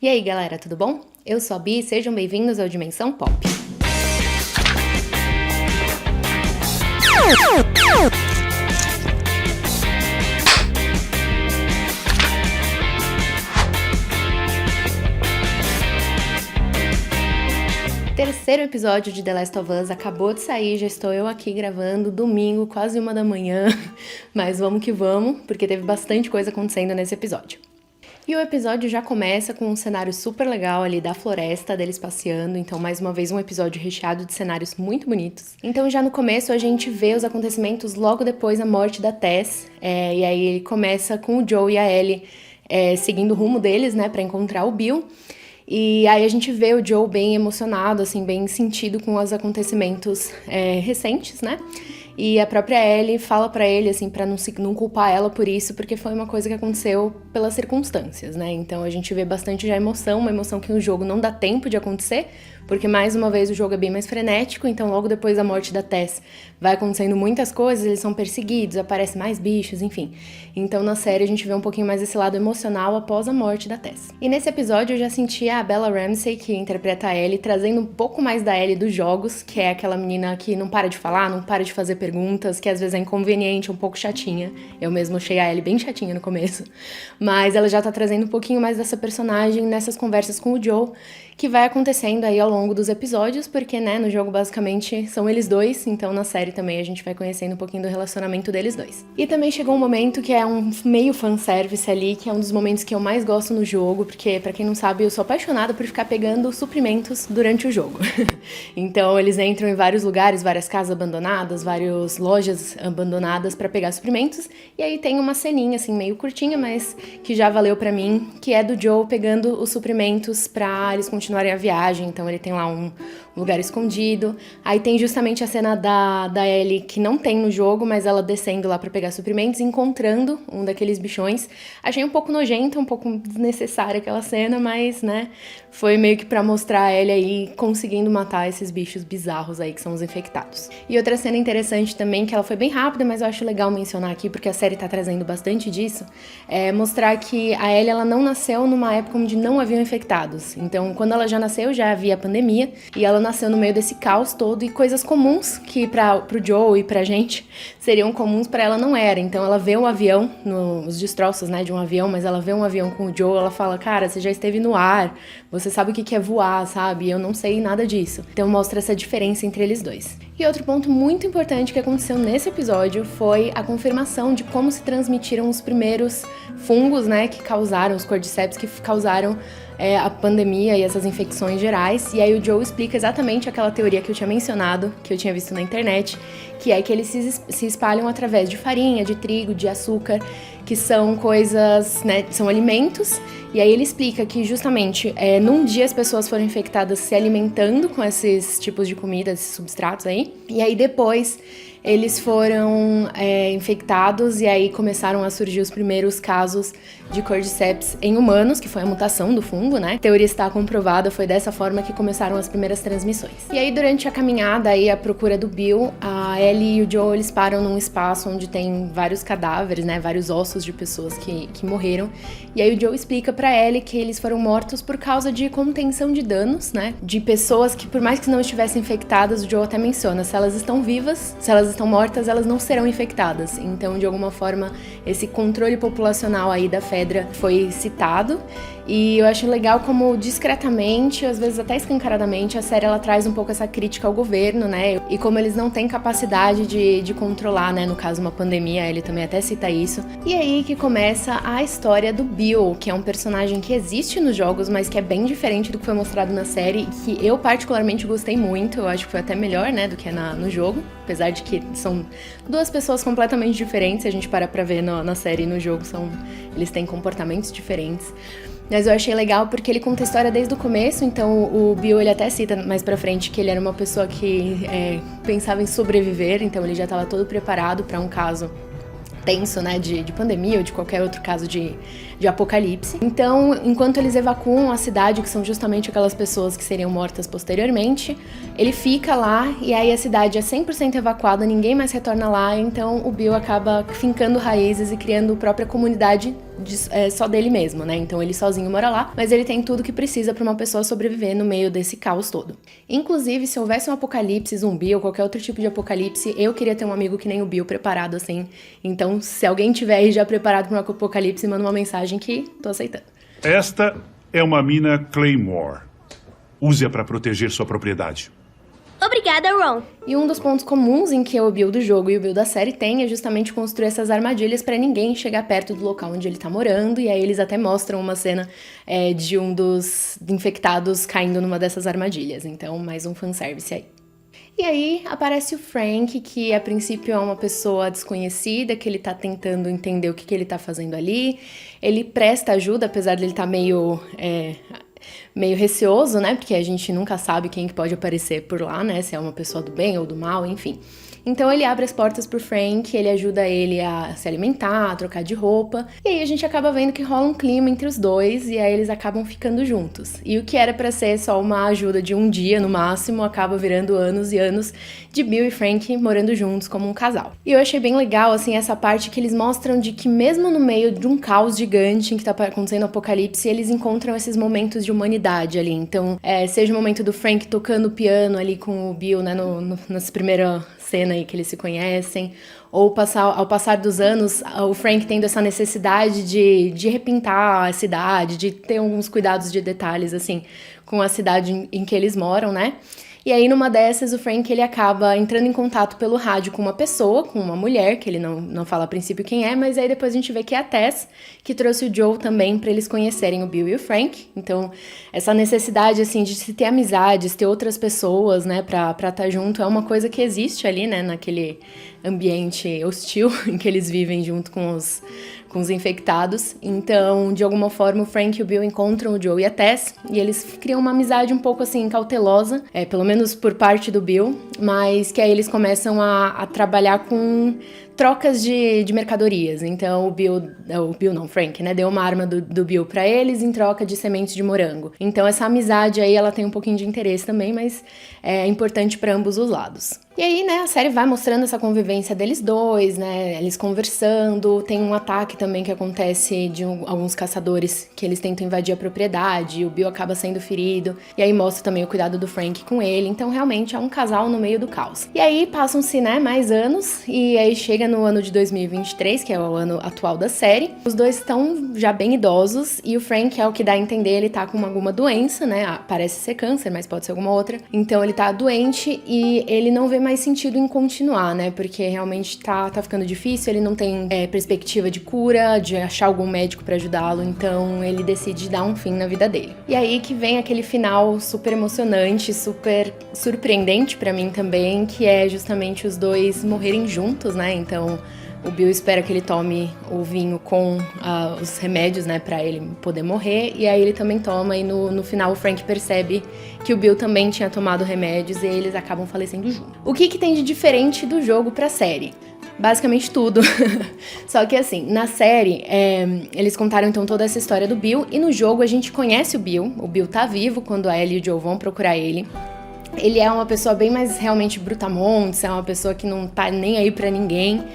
E aí, galera, tudo bom? Eu sou a Bi, sejam bem-vindos ao Dimensão Pop. Terceiro episódio de The Last of Us acabou de sair, já estou eu aqui gravando, domingo, quase 1h, mas vamos que vamos, porque teve bastante coisa acontecendo nesse episódio. E o episódio já começa com um cenário super legal ali da floresta, deles passeando, então mais uma vez um episódio recheado de cenários muito bonitos. Então já no começo a gente vê os acontecimentos logo depois da morte da Tess, e aí ele começa com o Joe e a Ellie seguindo o rumo deles, né, pra encontrar o Bill. E aí a gente vê o Joe bem emocionado, assim, bem sentido com os acontecimentos recentes, né? E a própria Ellie fala pra ele, assim, pra não culpar ela por isso, porque foi uma coisa que aconteceu pelas circunstâncias, né? Então a gente vê bastante já emoção, uma emoção que no jogo não dá tempo de acontecer, porque mais uma vez o jogo é bem mais frenético, então logo depois da morte da Tess vai acontecendo muitas coisas, eles são perseguidos, aparecem mais bichos, enfim. Então na série a gente vê um pouquinho mais esse lado emocional após a morte da Tess. E nesse episódio eu já senti a Bella Ramsey, que interpreta a Ellie, trazendo um pouco mais da Ellie dos jogos, que é aquela menina que não para de falar, não para de fazer perguntas, que às vezes é inconveniente, um pouco chatinha. Eu mesma achei a Ellie bem chatinha no começo. Mas ela já tá trazendo um pouquinho mais dessa personagem nessas conversas com o Joe, que vai acontecendo aí ao longo dos episódios, porque, né, no jogo basicamente são eles dois, então na série também a gente vai conhecendo um pouquinho do relacionamento deles dois. E também chegou um momento que é um meio fanservice ali, que é um dos momentos que eu mais gosto no jogo, porque, pra quem não sabe, eu sou apaixonada por ficar pegando suprimentos durante o jogo. Então eles entram em vários lugares, várias casas abandonadas, várias lojas abandonadas pra pegar suprimentos, e aí tem uma ceninha, assim, meio curtinha, mas que já valeu pra mim, que é do Joe pegando os suprimentos pra eles continuarem a viagem, então ele tem lá um lugar escondido. Aí tem justamente a cena da Ellie, que não tem no jogo, mas ela descendo lá pra pegar suprimentos, encontrando um daqueles bichões. Achei um pouco nojenta, um pouco desnecessária aquela cena, mas, né, foi meio que pra mostrar a Ellie aí conseguindo matar esses bichos bizarros aí, que são os infectados. E outra cena interessante também, que ela foi bem rápida, mas eu acho legal mencionar aqui, porque a série tá trazendo bastante disso, é mostrar que a Ellie, ela não nasceu numa época onde não haviam infectados. Então, quando ela já nasceu, já havia pandemia, e ela nasceu no meio desse caos todo, e coisas comuns que pro Joe e pra gente seriam comuns, pra ela não era. Então ela vê um avião, os destroços, né, de um avião, mas ela vê um avião com o Joe, ela fala, cara, você já esteve no ar, você sabe o que é voar, sabe? Eu não sei nada disso. Então mostra essa diferença entre eles dois. E outro ponto muito importante que aconteceu nesse episódio foi a confirmação de como se transmitiram os primeiros fungos, né, que causaram, os cordyceps que causaram a pandemia e essas infecções gerais. E aí o Joe explica exatamente aquela teoria que eu tinha mencionado, que eu tinha visto na internet, que é que eles se espalham através de farinha, de trigo, de açúcar, que são coisas, né, são alimentos. E aí ele explica que justamente num dia as pessoas foram infectadas se alimentando com esses tipos de comida, esses substratos aí, e aí depois eles foram infectados e aí começaram a surgir os primeiros casos de cordyceps em humanos, que foi a mutação do fungo, né? A teoria está comprovada, foi dessa forma que começaram as primeiras transmissões. E aí durante a caminhada aí, a procura do Bill, a Ellie e o Joe, eles param num espaço onde tem vários cadáveres, né? Vários ossos de pessoas que morreram. E aí o Joe explica pra Ellie que eles foram mortos por causa de contenção de danos, né? De pessoas que, por mais que não estivessem infectadas, o Joe até menciona, se elas estão vivas, se elas estão mortas, elas não serão infectadas. Então, de alguma forma, esse controle populacional aí da Fedra foi citado. E eu acho legal como discretamente, às vezes até escancaradamente, a série ela traz um pouco essa crítica ao governo, né? E como eles não têm capacidade de controlar, né? No caso, uma pandemia, ele também até cita isso. E aí que começa a história do Bill, que é um personagem que existe nos jogos, mas que é bem diferente do que foi mostrado na série, que eu particularmente gostei muito. Eu acho que foi até melhor, né? Do que no jogo. Apesar de que são duas pessoas completamente diferentes, se a gente parar pra ver na série e no jogo, eles têm comportamentos diferentes. Mas eu achei legal porque ele conta a história desde o começo, então o Bill, ele até cita mais pra frente que ele era uma pessoa que pensava em sobreviver, então ele já estava todo preparado para um caso tenso, né, de pandemia ou de qualquer outro caso de apocalipse. Então, enquanto eles evacuam a cidade, que são justamente aquelas pessoas que seriam mortas posteriormente, ele fica lá e aí a cidade é 100% evacuada, ninguém mais retorna lá, então o Bill acaba fincando raízes e criando a própria comunidade só dele mesmo, né? Então ele sozinho mora lá, mas ele tem tudo que precisa pra uma pessoa sobreviver no meio desse caos todo. Inclusive, se houvesse um apocalipse zumbi ou qualquer outro tipo de apocalipse, eu queria ter um amigo que nem o Bill preparado assim. Então, se alguém tiver aí já preparado pra um apocalipse, manda uma mensagem que tô aceitando. Esta é uma mina Claymore. Use-a para proteger sua propriedade. Obrigada, Ron. E um dos pontos comuns em que o Bill do jogo e o Bill da série tem é justamente construir essas armadilhas pra ninguém chegar perto do local onde ele tá morando. E aí eles até mostram uma cena de um dos infectados caindo numa dessas armadilhas. Então, mais um fanservice aí. E aí aparece o Frank, que a princípio é uma pessoa desconhecida, que ele tá tentando entender o que ele tá fazendo ali. Ele presta ajuda, apesar de ele estar meio receoso, né? Porque a gente nunca sabe quem que pode aparecer por lá, né? Se é uma pessoa do bem ou do mal, enfim. Então ele abre as portas pro Frank, ele ajuda ele a se alimentar, a trocar de roupa. E aí a gente acaba vendo que rola um clima entre os dois e aí eles acabam ficando juntos. E o que era pra ser só uma ajuda de um dia no máximo, acaba virando anos e anos de Bill e Frank morando juntos como um casal. E eu achei bem legal, assim, essa parte que eles mostram de que mesmo no meio de um caos gigante em que tá acontecendo o apocalipse, eles encontram esses momentos de humanidade ali. Então, seja o momento do Frank tocando piano ali com o Bill, né, nessa primeira cena aí que eles se conhecem, ou ao passar dos anos, o Frank tendo essa necessidade de repintar a cidade, de ter alguns cuidados de detalhes, assim, com a cidade em que eles moram, né? E aí, numa dessas, o Frank, ele acaba entrando em contato pelo rádio com uma pessoa, com uma mulher, que ele não fala a princípio quem é, mas aí depois a gente vê que é a Tess, que trouxe o Joe também pra eles conhecerem o Bill e o Frank. Então, essa necessidade, assim, de se ter amizades, ter outras pessoas, né, pra estar junto, é uma coisa que existe ali, né, naquele ambiente hostil em que eles vivem junto com os infectados. Então, de alguma forma, o Frank e o Bill encontram o Joe e a Tess, e eles criam uma amizade um pouco, assim, cautelosa, pelo menos por parte do Bill, mas que aí eles começam a trabalhar com trocas de mercadorias. Então, Frank, né, deu uma arma do Bill pra eles em troca de sementes de morango. Então, essa amizade aí, ela tem um pouquinho de interesse também, mas é importante pra ambos os lados. E aí, né, a série vai mostrando essa convivência deles dois, né, eles conversando, tem um ataque também que acontece de alguns caçadores que eles tentam invadir a propriedade, e o Bill acaba sendo ferido, e aí mostra também o cuidado do Frank com ele, então realmente é um casal no meio do caos. E aí passam-se, né, mais anos, e aí chega no ano de 2023, que é o ano atual da série, os dois estão já bem idosos, e o Frank, é o que dá a entender, ele tá com alguma doença, né, parece ser câncer, mas pode ser alguma outra, então ele tá doente, e ele não vê mais sentido em continuar, né? Porque realmente tá ficando difícil, ele não tem perspectiva de cura, de achar algum médico pra ajudá-lo, então ele decide dar um fim na vida dele. E aí que vem aquele final super emocionante, super surpreendente pra mim também, que é justamente os dois morrerem juntos, né? Então o Bill espera que ele tome o vinho com os remédios, né, pra ele poder morrer, e aí ele também toma, e no final o Frank percebe que o Bill também tinha tomado remédios, e eles acabam falecendo juntos. O que tem de diferente do jogo pra série? Basicamente tudo. Só que assim, na série, eles contaram então toda essa história do Bill, e no jogo a gente conhece o Bill tá vivo quando a Ellie e o Joe vão procurar ele. Ele é uma pessoa bem mais realmente brutamontes, é uma pessoa que não tá nem aí pra ninguém.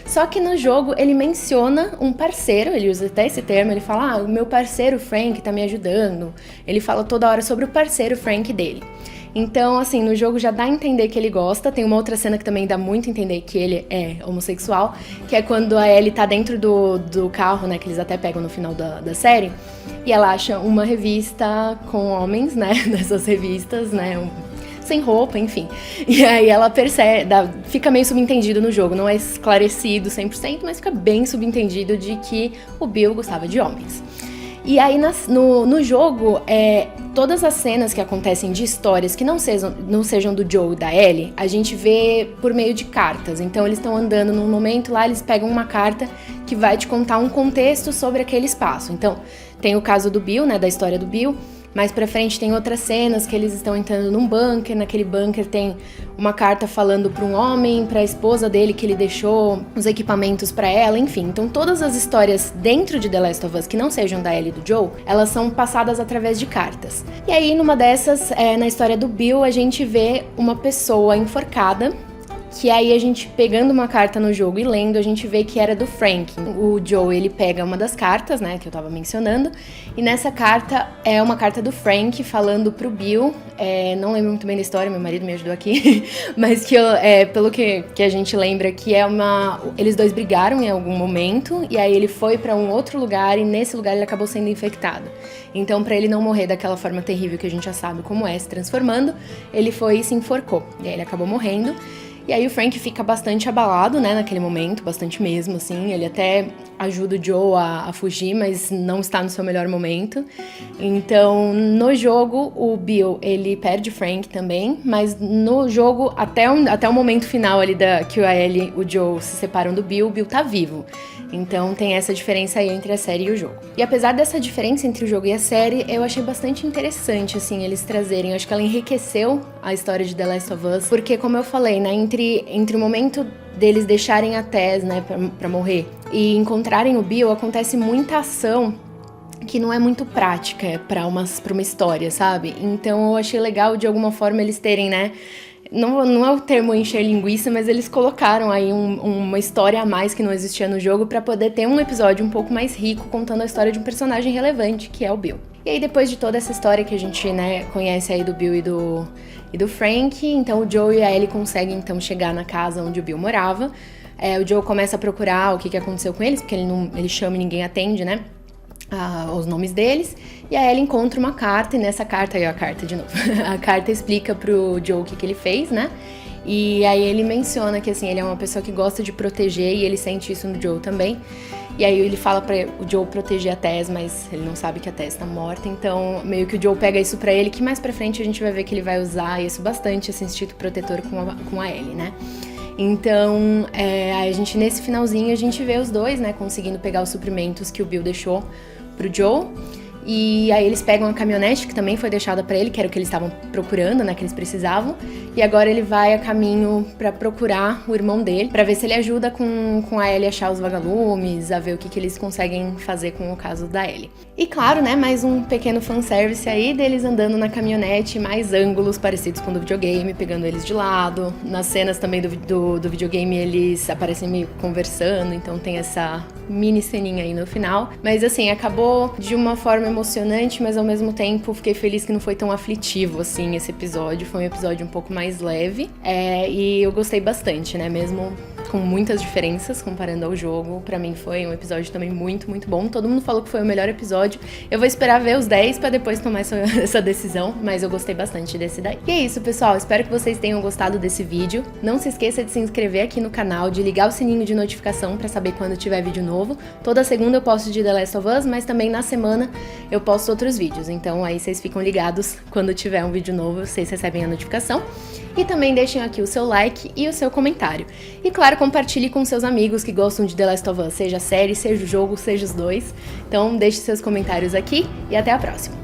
Só que no jogo ele menciona um parceiro, ele usa até esse termo, ele fala, o meu parceiro Frank tá me ajudando. Ele fala toda hora sobre o parceiro Frank dele. Então, assim, no jogo já dá a entender que ele gosta. Tem uma outra cena que também dá muito a entender que ele é homossexual, que é quando a Ellie tá dentro do carro, né, que eles até pegam no final da série, e ela acha uma revista com homens, né, dessas revistas, né, sem roupa, enfim. E aí ela percebe, fica meio subentendido no jogo, não é esclarecido 100%, mas fica bem subentendido de que o Bill gostava de homens. E aí no jogo, todas as cenas que acontecem de histórias que não sejam do Joe e da Ellie, a gente vê por meio de cartas. Então eles estão andando num momento lá, eles pegam uma carta que vai te contar um contexto sobre aquele espaço. Então tem o caso do Bill, né, da história do Bill. Mais pra frente tem outras cenas que eles estão entrando num bunker, naquele bunker tem uma carta falando pra um homem, pra esposa dele que ele deixou os equipamentos pra ela, enfim. Então todas as histórias dentro de The Last of Us que não sejam da Ellie e do Joe, elas são passadas através de cartas. E aí numa dessas, na história do Bill, a gente vê uma pessoa enforcada que aí a gente pegando uma carta no jogo e lendo, a gente vê que era do Frank. O Joe, ele pega uma das cartas, né, que eu tava mencionando, e nessa carta é uma carta do Frank falando pro Bill, não lembro muito bem da história, meu marido me ajudou aqui, mas que pelo que a gente lembra que eles dois brigaram em algum momento, e aí ele foi pra um outro lugar, e nesse lugar ele acabou sendo infectado. Então, pra ele não morrer daquela forma terrível que a gente já sabe como é, se transformando, ele foi e se enforcou, e aí ele acabou morrendo. E aí o Frank fica bastante abalado, né, naquele momento, bastante mesmo, assim. Ele até ajuda o Joe a fugir, mas não está no seu melhor momento. Então, no jogo, o Bill, ele perde o Frank também, mas no jogo, até o momento final ali que a Ellie e o Joe se separam do Bill, o Bill tá vivo. Então tem essa diferença aí entre a série e o jogo. E apesar dessa diferença entre o jogo e a série, eu achei bastante interessante, assim, eles trazerem. Eu acho que ela enriqueceu a história de The Last of Us, porque, como eu falei, né, entre o momento deles deixarem a Tess, né, pra morrer, e encontrarem o Bill, acontece muita ação que não é muito prática pra uma história, sabe? Então eu achei legal, de alguma forma, eles terem, né, não é o termo encher linguiça, mas eles colocaram aí uma história a mais que não existia no jogo pra poder ter um episódio um pouco mais rico contando a história de um personagem relevante, que é o Bill. E aí depois de toda essa história que a gente, né, conhece aí do Bill e do Frank, então o Joe e a Ellie conseguem então chegar na casa onde o Bill morava. O Joe começa a procurar o que aconteceu com eles, porque ele chama e ninguém atende, né? Os nomes deles, e aí ela encontra uma carta, e nessa carta, aí a carta de novo, a carta explica pro Joe o que ele fez, né, e aí ele menciona que, assim, ele é uma pessoa que gosta de proteger, e ele sente isso no Joe também, e aí ele fala pra o Joe proteger a Tess, mas ele não sabe que a Tess tá morta, então meio que o Joe pega isso pra ele, que mais pra frente a gente vai ver que ele vai usar isso bastante, esse instinto protetor com a Ellie, né. Então, a gente, nesse finalzinho, a gente vê os dois, né, conseguindo pegar os suprimentos que o Bill deixou pro Joe, e aí eles pegam a caminhonete que também foi deixada pra ele, que era o que eles estavam procurando, né, que eles precisavam, e agora ele vai a caminho pra procurar o irmão dele, pra ver se ele ajuda com a Ellie a achar os vagalumes, a ver o que eles conseguem fazer com o caso da Ellie. E claro, né, mais um pequeno fanservice aí deles andando na caminhonete, mais ângulos parecidos com o do videogame, pegando eles de lado. Nas cenas também do videogame eles aparecem meio conversando, então tem essa mini ceninha aí no final. Mas assim, acabou de uma forma emocionante, mas ao mesmo tempo fiquei feliz que não foi tão aflitivo assim esse episódio. Foi um episódio um pouco mais leve, e eu gostei bastante, né, mesmo com muitas diferenças comparando ao jogo. Pra mim foi um episódio também muito, muito bom. Todo mundo falou que foi o melhor episódio. Eu vou esperar ver os 10 pra depois tomar essa decisão, mas eu gostei bastante desse daí. E é isso, pessoal. Espero que vocês tenham gostado desse vídeo. Não se esqueça de se inscrever aqui no canal, de ligar o sininho de notificação pra saber quando tiver vídeo novo. Toda segunda eu posto de The Last of Us, mas também na semana eu posto outros vídeos. Então aí vocês ficam ligados quando tiver um vídeo novo, vocês recebem a notificação. E também deixem aqui o seu like e o seu comentário. E claro, compartilhe com seus amigos que gostam de The Last of Us, seja a série, seja o jogo, seja os dois. Então deixe seus comentários aqui e até a próxima.